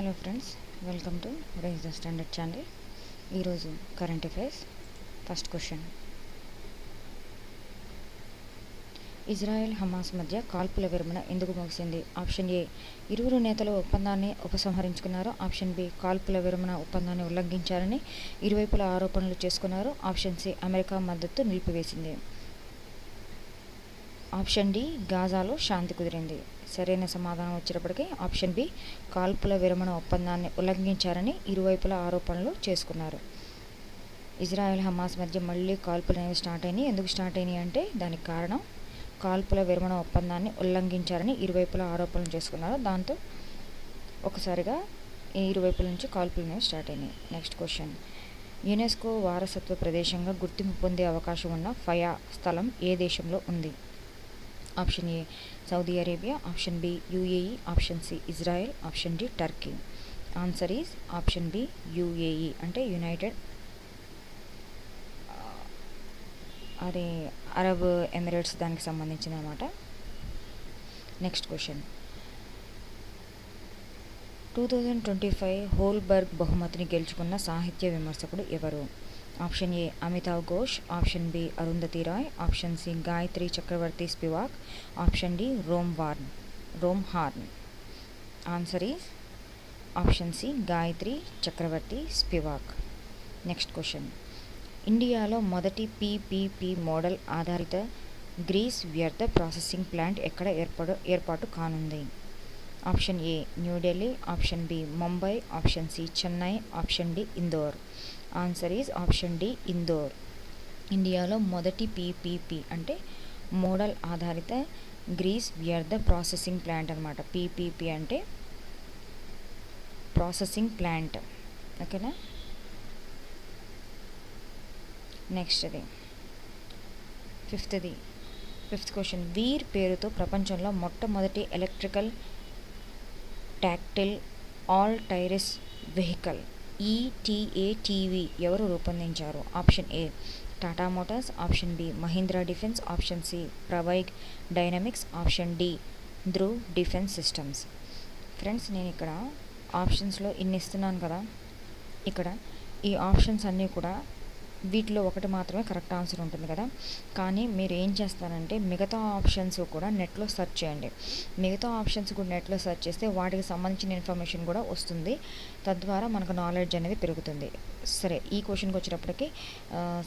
Hello friends, welcome to rise the standard channel. ఈరోజు current affairs. First question, Israel Hamas మధ్య కాల్పుల విరమణ ఎందుకు ముగిసింది? ఆప్షన్ ఏ, ఇరువురు నేతలు ఒప్పందాన్ని ఉపసంహరించుకున్నారు. ఆప్షన్ బి, కాల్పుల విరమణ ఒప్పందాన్ని ఉల్లంఘించారని ఇరువైపులా ఆరోపణలు చేసుకున్నారు. ఆప్షన్ సి, అమెరికా మద్దతు నిలిపివేసింది. ఆప్షన్ డి, గాజాలో శాంతి కుదిరింది. సరైన సమాధానం వచ్చేటప్పటికి ఆప్షన్ బి, కాల్పుల విరమణ ఒప్పందాన్ని ఉల్లంఘించారని ఇరువైపులా ఆరోపణలు చేసుకున్నారు. ఇజ్రాయెల్ హమాస్ మధ్య మళ్ళీ కాల్పులు అనేవి స్టార్ట్ అయినాయి. ఎందుకు స్టార్ట్ అయినాయి అంటే దానికి కారణం కాల్పుల విరమణ ఒప్పందాన్ని ఉల్లంఘించారని ఇరువైపులా ఆరోపణలు చేసుకున్నారు. దాంతో ఒకసారిగా ఈ ఇరువైపుల నుంచి కాల్పులు అనేవి స్టార్ట్ అయినాయి. నెక్స్ట్ క్వశ్చన్, యునెస్కో వారసత్వ ప్రదేశంగా గుర్తింపు పొందే అవకాశం ఉన్న ఫయా స్థలం ఏ దేశంలో ఉంది? Option A, Saudi Arabia. Option B, UAE. Option C, Israel. Option D, Turkey. Answer is option B, UAE అంటే యునైటెడ్ అరబ్ ఎమిరేట్స్ దానికి సంబంధించింది అనమాట. నెక్స్ట్ క్వశ్చన్, 2025 హోల్బర్గ్ బహుమతిని గెలుచుకున్న సాహిత్య విమర్శకుడు ఎవరు? Option A, Amitav Ghosh. Option B, Arundhati Roy. Option C, Gayatri Chakravorty Spivak. Option D, Rome Horn. Answer is option C, Gayatri Chakravorty Spivak. Next question, ఇండియాలో మొదటి పీపీపీ మోడల్ ఆధారిత గ్రీస్ వ్యర్థ ప్రాసెసింగ్ ప్లాంట్ ఎక్కడ ఏర్పాటు కానుంది? Option A, New Delhi. Option B, Mumbai. Option C, Chennai. Option D, Indore. Answer is option D, Indore. ఇండియాలో మొదటి PPP అంటే మోడల్ ఆధారిత గ్రీస్ వ్యర్థ ప్రాసెసింగ్ ప్లాంట్ అనమాట. పీపీపీ అంటే ప్రాసెసింగ్ ప్లాంట్. ఓకేనా? నెక్స్ట్ది ఫిఫ్త్ క్వశ్చన్, వీర్ పేరుతో ప్రపంచంలో మొట్టమొదటి electrical tactical all terrain vehicle ETATV ఎవరు రూపొందించారు? Option A, Tata motors. Option B, Mahindra defence. Option C, Pravaig dynamics. Option D, Dhruv defence systems. Friends, నేను ఇక్కడ ఆప్షన్స్లో ఇన్ని ఇస్తున్నాను కదా, ఇక్కడ ఈ ఆప్షన్స్ అన్నీ కూడా వీటిలో ఒకటి మాత్రమే కరెక్ట్ ఆన్సర్ ఉంటుంది కదా. కానీ మీరు ఏం చేస్తారంటే మిగతా ఆప్షన్స్ కూడా నెట్లో సెర్చ్ చేయండి. మిగతా ఆప్షన్స్ కూడా నెట్లో సెర్చ్ చేస్తే వాటికి సంబంధించిన ఇన్ఫర్మేషన్ కూడా వస్తుంది. తద్వారా మనకు నాలెడ్జ్ అనేది పెరుగుతుంది. సరే, ఈ క్వశ్చన్కి వచ్చేటప్పటికి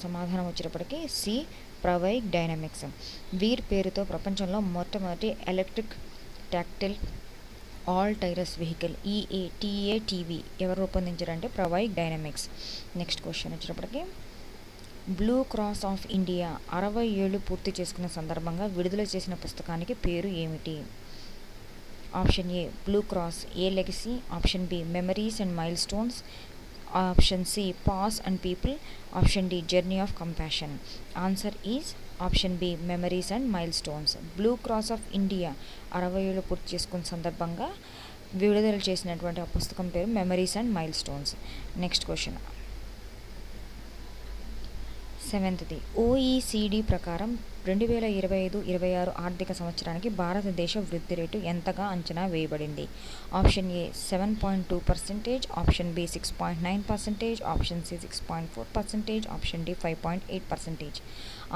సమాధానం వచ్చేటప్పటికి సి, ప్రవైగ్ డైనమిక్స్. వీర్ పేరుతో ప్రపంచంలో మొట్టమొదటి electric tactile all terrain vehicle టీఏటీవీ ఎవరు రూపొందించారంటే ప్రవైగ్ డైనమిక్స్. నెక్స్ట్ క్వశ్చన్ వచ్చేటప్పటికి, బ్లూ క్రాస్ ఆఫ్ ఇండియా 60 ఏళ్ళు పూర్తి చేసుకున్న సందర్భంగా విడుదల చేసిన పుస్తకానికి పేరు ఏమిటి? Option A, blue cross a legacy. Option B, memories and milestones. Option C, paws and people. Option D, journey of compassion. Answer is option B, memories and milestones. Blue cross of India 60 ఏళ్ళు పూర్తి చేసుకున్న సందర్భంగా విడుదల చేసినటువంటి ఆ పుస్తకం పేరు memories and mile stones. Next question, 7th, OECD ప్రకారం 2025-26 ఆర్థిక సంవత్సరానికి భారతదేశ వృద్ధి రేటు ఎంతగా అంచనా వేయబడింది? Option A, 7.2%. Option B, 6.9%. Option C, 6.4%. Option D, 5.8%.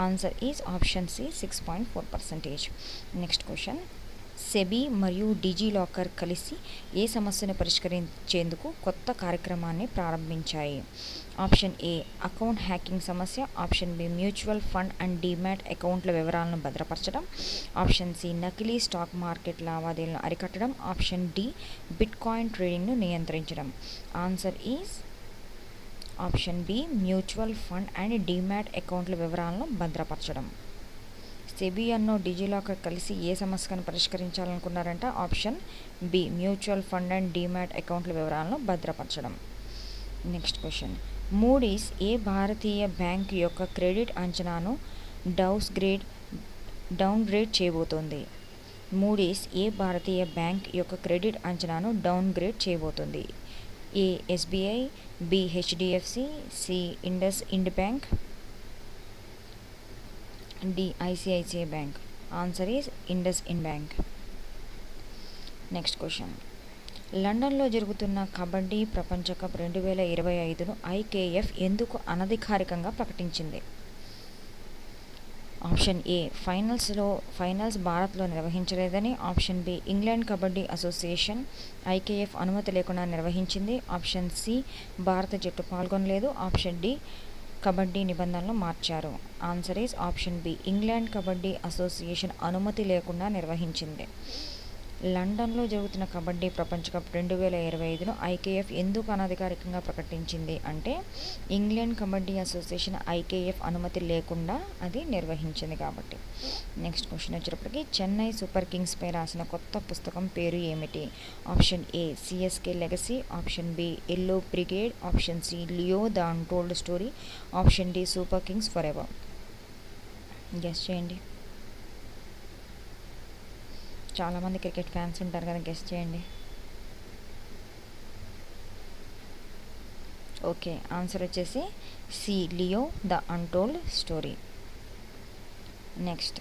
Answer is option C, 6.4%. Next question, SEBI మరియు డిజిలాకర్ కలిసి ఏ సమస్యను పరిష్కరించేందుకు కొత్త కార్యక్రమాన్ని ప్రారంభించాయి? ఆప్షన్ ఏ, అకౌంట్ హ్యాకింగ్ సమస్య. Option B, mutual fund and demat అకౌంట్ల వివరాలను భద్రపరచడం. ఆప్షన్ సి, నకిలీ స్టాక్ మార్కెట్ లావాదేవీలను అరికట్టడం. ఆప్షన్ డి, బిట్కాయిన్ ట్రేడింగ్ను నియంత్రించడం. Answer is option B, mutual fund and demat అకౌంట్ల వివరాలను భద్రపరచడం. సెబీ అన్నో డిజిలాకర్ కలిసి ఏ సమస్యను పరిష్కరించాలనుకున్నారంట? Option B, mutual fund and demat అకౌంట్ల వివరాలను భద్రపరచడం. నెక్స్ట్ క్వశ్చన్, మూడీస్ ఏ భారతీయ బ్యాంక్ యొక్క క్రెడిట్ అంచనాను డౌన్ గ్రేడ్ చేయబోతోంది? మూడీస్ ఏ భారతీయ బ్యాంక్ యొక్క క్రెడిట్ అంచనాను డౌన్ గ్రేడ్ చేయబోతోంది? A, SBI. B, HDFC. C, IndusInd bank. D, ICICI bank. Answer is IndusInd bank. Next question, లండన్లో జరుగుతున్న కబడ్డీ ప్రపంచ కప్ 2025ను ఐకేఎఫ్ ఎందుకు అనధికారికంగా ప్రకటించింది? ఆప్షన్ ఏ ఫైనల్స్ భారత్లో నిర్వహించలేదని. Option B England kabaddi association IKF అనుమతి లేకుండా నిర్వహించింది. ఆప్షన్ సి భారత జట్టు పాల్గొనలేదు. ఆప్షన్ డి కబడ్డీ నిబంధనలు మార్చారు. Answer is option B England kabaddi association అనుమతి లేకుండా నిర్వహించింది. లండన్లో జరుగుతున్న కబడ్డీ ప్రపంచ కప్ 2025ను ఐకేఎఫ్ ఎందుకు అనధికారికంగా ప్రకటించింది అంటే ఇంగ్లాండ్ కబడ్డీ అసోసియేషన్ ఐకేఎఫ్ అనుమతి లేకుండా అది నిర్వహించింది కాబట్టి. నెక్స్ట్ క్వశ్చన్ వచ్చేటప్పటికి చెన్నై సూపర్ కింగ్స్పై రాసిన కొత్త పుస్తకం పేరు ఏమిటి? Option A CSK legacy. Option B yellow brigade. Option C Leo the untold story. Option D super kings forever. Guess చేయండి. చాలామంది క్రికెట్ ఫ్యాన్స్ ఉంటారు కదా, గెస్ చేయండి. ఓకే, ఆన్సర్ వచ్చేసి C Leo the untold story. Next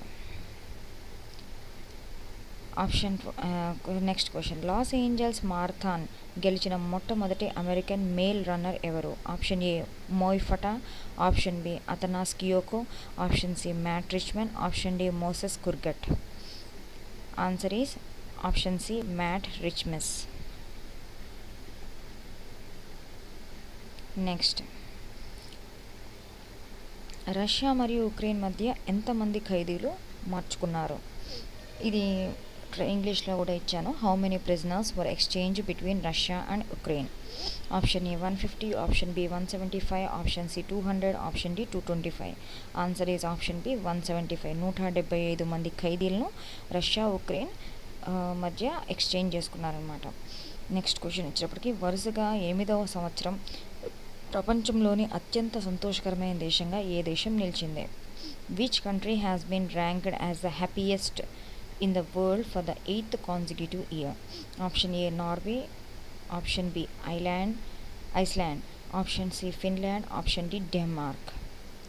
question Los Angeles marathon గెలిచిన మొట్టమొదటి American male runner ఎవరు? Option A Moifata. Option B Athanas Kioko. Option C Matt Richtman. Option D Moses Kurgat. Answer is option C Matt Richtman. Next Russia మరియు Ukraine మధ్య ఎంతమంది ఖైదీలు మార్చుకున్నారు? ఇది ఇంగ్లీష్లో కూడా ఇచ్చాను. How many prisoners were exchange between Russia and Ukraine? Option A 150. Option B 175. Option C 200. Option D 225. Answer is option B 175. 175 మంది ఖైదీలను రష్యా ఉక్రెయిన్ మధ్య ఎక్స్చేంజ్ చేసుకున్నారనమాట. నెక్స్ట్ క్వశ్చన్ వచ్చేటప్పటికి వరుసగా 8వ సంవత్సరం ప్రపంచంలోని అత్యంత సంతోషకరమైన దేశంగా ఏ దేశం నిలిచింది? Which country has been ranked as the happiest in the world for the 8th consecutive year? Option A Norway. Option B Iceland. Option C Finland. Option D Denmark.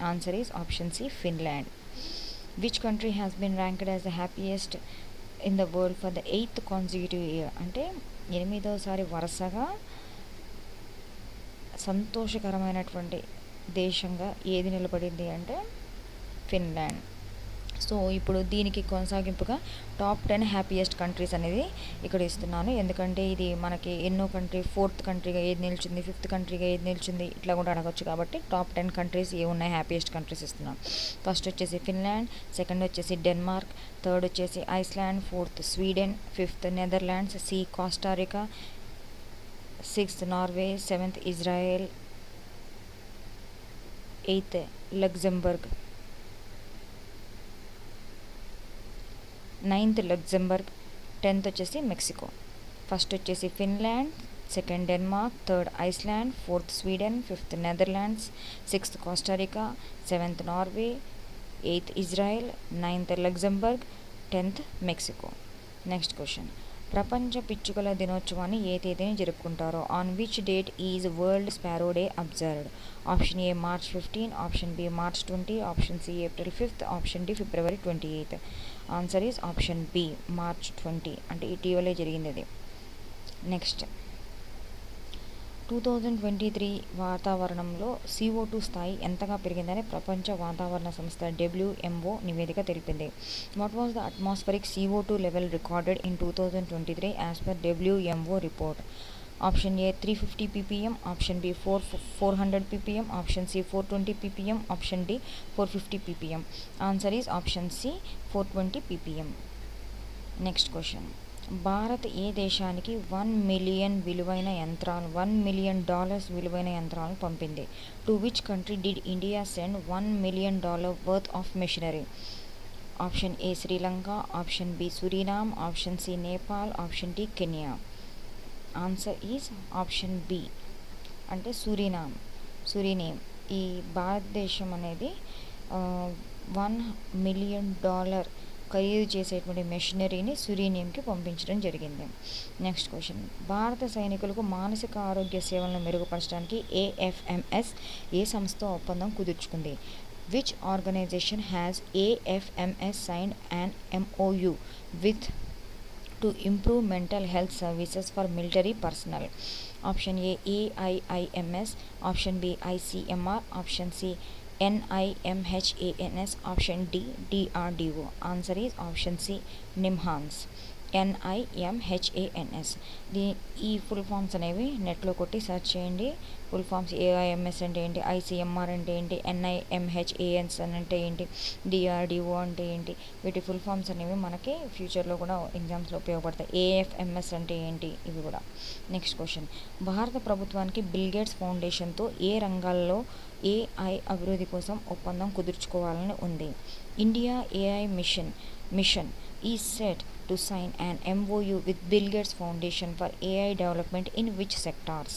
Answer is option C Finland. Which country has been ranked as the happiest in the world for the 8th consecutive year? అంటే 8వసారి వరుసగా సంతోషకరమైనటువంటి దేశంగా ఏది నిలబడింది అంటే Finland. So ఇప్పుడు దీనికి కొనసాగింపుగా టాప్ 10 హ్యాపీయెస్ట్ కంట్రీస్ అనేది ఇక్కడ ఇస్తున్నాను. ఎందుకంటే ఇది మనకి ఎన్నో కంట్రీ 4th కంట్రీగా ఏది నిలిచింది, 5th కంట్రీగా ఏది నిలిచింది ఇట్లా కూడా అడగచ్చు. కాబట్టి టాప్ 10 కంట్రీస్ ఏ ఉన్నాయి హ్యాపీయెస్ట్ కంట్రీస్ ఇస్తున్నాను. ఫస్ట్ వచ్చేసి ఫిన్లాండ్, సెకండ్ వచ్చేసి డెన్మార్క్, థర్డ్ వచ్చేసి Iceland, fourth Sweden, fifth Netherlands, సి Costa Rica, 6th Norway, 7th Israel, 8th Luxembourg, 9th Luxembourg, 10th వచ్చేసి మెక్సికో. ఫస్ట్ వచ్చేసి Finland, second Denmark, third Iceland, 4th Sweden, 5th Netherlands, 6th Costa Rica, 7th Norway, 8th Israel, 9th Luxembourg, 10th Mexico. Next question ప్రపంచ పిచ్చుకల దినోత్సవాన్ని ఏ తేదీని జరుపుకుంటారో? On which date is world sparrow day observed? Option A March 15. Option B March 20. Option C April 5th. Option D February 28th. Answer is option B March 20, అంటే ఇటీవలే జరిగింది అది. నెక్స్ట్ 2023 వాతావరణంలో CO2 స్థాయి ఎంతగా పెరిగిందని ప్రపంచ వాతావరణ సంస్థ WMO నివేదిక తెలిపింది. What was the atmospheric CO2 level recorded in 2023 as per WMO report? Option A 350 ppm. Option B 400 ppm. Option C 420 ppm. Option D 450 ppm. Answer is option C 420 ppm. Next question Bharat ఏ దేశానికి $1 million విలువైన యంత్రాలను పంపింది? To which country did India send $1 million worth of machinery? Option A Sri Lanka. Option B Suriname. Option C Nepal. Option D Kenya. Answer is option B అంటే Suriname. ఈ భారతదేశం అనేది $1 million ఖరీదు చేసేటువంటి మెషినరీని సురినేమ్కి పంపించడం జరిగింది. నెక్స్ట్ క్వశ్చన్ భారత సైనికులకు మానసిక ఆరోగ్య సేవలను మెరుగుపరచడానికి AFMS ఏ సంస్థ ఒప్పందం కుదుర్చుకుంది? Which organisation has AFMS signed an MOU with to improve mental health services for military personnel? Option A AIIMS, option B ICMR, option C NIMHANS, option D DRDO. Answer is option C NIMHANS. NIMHANS. ఈ full forms అనేవి నెట్లో కొట్టి search చేయండి. Full forms AIMS అంటే ఏంటి, ICMR అంటే ఏంటి, ఎన్ఐఎంహెచ్ఏఎన్స్ అంటే ఏంటి, డిఆర్డిఓ అంటే ఏంటి, వీటి ఫుల్ ఫామ్స్ అనేవి మనకి ఫ్యూచర్లో కూడా ఎగ్జామ్స్లో ఉపయోగపడతాయి. ఏఎఫ్ఎంఎస్ అంటే ఏంటి, ఇవి కూడా. నెక్స్ట్ క్వశ్చన్, భారత ప్రభుత్వానికి బిల్ గేట్స్ ఫౌండేషన్తో ఏ రంగాల్లో ఏఐ అభివృద్ధి కోసం ఒప్పందం కుదుర్చుకోవాలని ఉంది? India AI mission is set to sign an MOU with Bill Gates Foundation for AI development in which sectors?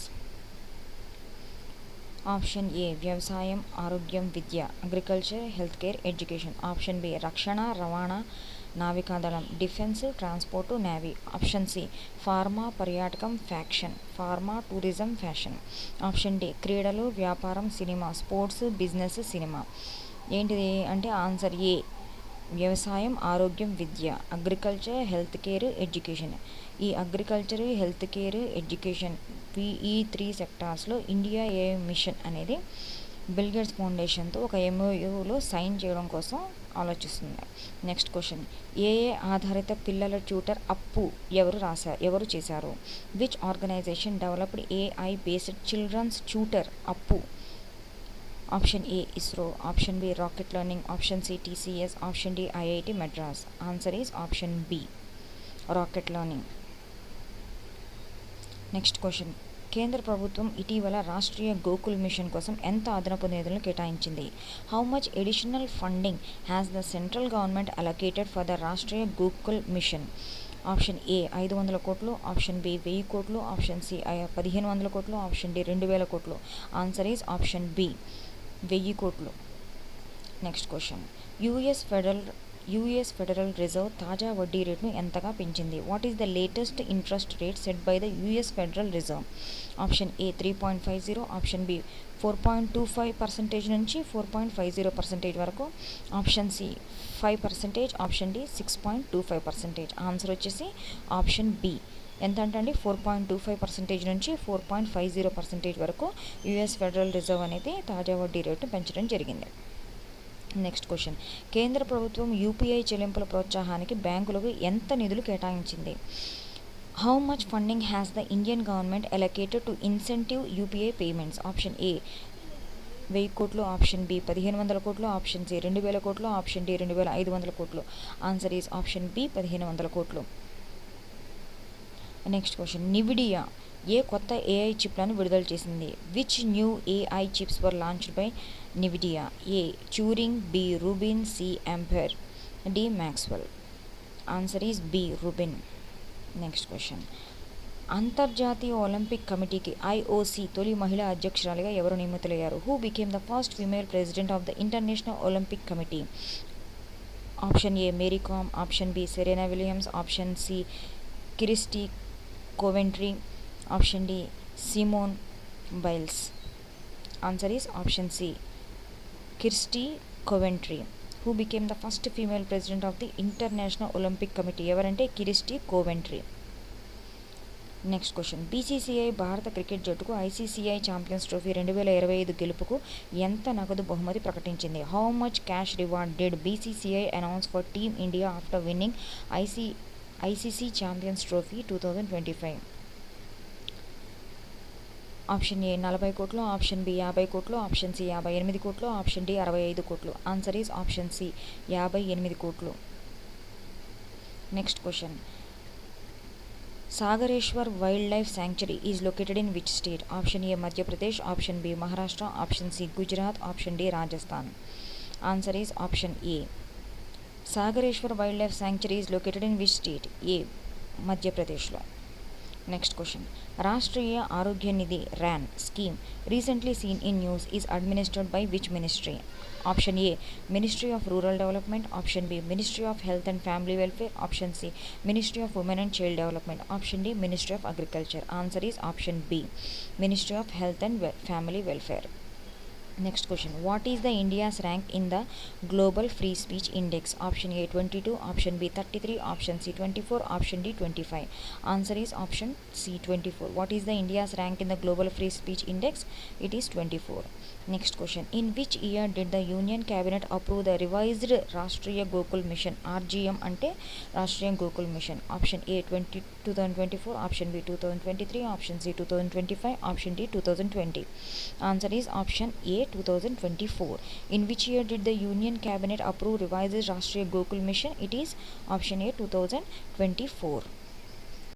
Option A వ్యవసాయం, ఆరోగ్యం, విద్య, agriculture, health care, education. Option B రక్షణ, రవాణా, నావికాదళం, defence, transport, navy. Option C pharma, పర్యాటకం, pharma, tourism, fashion. Option D క్రీడలు, వ్యాపారం, cinema, sports, business, cinema. ఏంటిది అంటే ఆన్సర్ ఏ వ్యవసాయం, ఆరోగ్యం, విద్య, అగ్రికల్చర్, హెల్త్ కేర్, ఎడ్యుకేషన్. ఈ అగ్రికల్చర్, హెల్త్ కేర్, ఎడ్యుకేషన్ ఈ 3 సెక్టార్స్లో ఇండియా ఏఐ మిషన్ అనేది బిల్ గేట్స్ ఫౌండేషన్తో ఒక ఎంఓయూలో సైన్ చేయడం కోసం ఆలోచిస్తుంది. నెక్స్ట్ క్వశ్చన్, ఏఏ ఆధారిత పిల్లల ట్యూటర్ అప్పు ఎవరు చేశారు? Which organisation developed AI based children's tutor Appu? Option A ISRO, option B rocket learning, option C TCS, option D IIT Madras. Answer is option B rocket learning. Next question, కేంద్ర ప్రభుత్వం ఇటీవల రాష్ట్రీయ గోకుల్ మిషన్ కోసం ఎంత అదనపు నిధులను కేటాయించింది? How much additional funding has the central government allocated for the Rashtriya Gokul mission? Option A 500 కోట్లు, option B 1000 కోట్లు, ఆప్షన్ సి 1500 కోట్లు, ఆప్షన్ డి 2000 కోట్లు. ఆన్సర్ ఈజ్ ఆప్షన్ బి 1000 కోట్లు. Next question, US federal reserve తాజా వడ్డీ రేటును ఎంతగా పెంచింది? What is the latest interest rate set by the US federal reserve? Option A 3.50, option B 4.25% నుంచి 4.50% వరకు, option C 5%, option D 6.25%. Answer వచ్చేసి ఆప్షన్ బి. ఎంత అంటే 4.25% నుంచి 4.50% వరకు యుఎస్ ఫెడరల్ రిజర్వ్ అనేది తాజా వడ్డీ రేటును పెంచడం జరిగింది. నెక్స్ట్ క్వశ్చన్, కేంద్ర ప్రభుత్వం యూపీఐ చెల్లింపుల ప్రోత్సాహానికి బ్యాంకులకు ఎంత నిధులు కేటాయించింది? How much funding has the Indian government allocated to incentive UPI payments? Option A 1000 కోట్లు, ఆప్షన్ బి 1500 కోట్లు, ఆప్షన్ సి 2000 కోట్లు, ఆప్షన్ డి 2500 కోట్లు. ఆన్సర్ ఈజ్ ఆప్షన్ బి 1500 కోట్లు. నెక్స్ట్ క్వశ్చన్, నివిడియా ఏ కొత్త ఏఐ చిప్లను విడుదల చేసింది? Which new AI chips were launched by Nvidia? A Turing, B Rubin, C Ampere, D Maxwell. Answer is B Rubin. Next question, అంతర్జాతీయ Olympic కమిటీకి IOC తొలి మహిళా అధ్యక్షురాలిగా ఎవరు నియమితులయ్యారు? Who became the first female president of the international Olympic committee? Option A Mary Kom, option B Serena Williams, option C Kirsty Coventry, option D Simone Biles. Answer is option C Kirsty Coventry. Who became the first female president of the international Olympic committee ఎవరంటే కిరిస్టీ Coventry. Next question, BCCI భారత cricket జట్టుకు ICCI champions trophy 2025 గెలుపుకు ఎంత నగదు బహుమతి ప్రకటించింది? How much cash reward did BCCI announce for team India after winning ICC champions trophy 2025? Option A 40 కోట్లు, option B 50 కోట్లు, ఆప్షన్ సి 58 కోట్లు, ఆప్షన్ డి 65 కోట్లు. ఆన్సర్ ఈజ్ ఆప్షన్ సి 58 కోట్లు. Next question, Sagareshwar wildlife sanctuary is located in which state? Option A Madhya Pradesh, option B Maharashtra, option C Gujarat, option D Rajasthan. Answer is option A Sagareshwar wildlife sanctuary is located in which state? A మధ్యప్రదేశ్లో. Next question, Rashtriya Arogya Nidhi ర్యాన్ scheme recently seen in news is administered by which ministry? Option A ministry of rural development, option B ministry of health and family welfare, option C ministry of women and child development, option D ministry of agriculture. Answer is option B ministry of health and family welfare. Next question. What is the India's rank in the Global Free Speech Index? Option A 22, option B 33, option C 24, option D 25. Answer is option C 24. What is the India's rank in the Global Free Speech Index? It is 24. Next question. In which year did the Union Cabinet approve the revised Rashtriya Gokul Mission? RGM ante Rashtriya Gokul Mission. Option A 2024, option B 2023, option C 2025, option D 2020. Answer is option A 2024. In which year did the Union Cabinet approve revised Rashtriya Gokul Mission? It is option A 2024.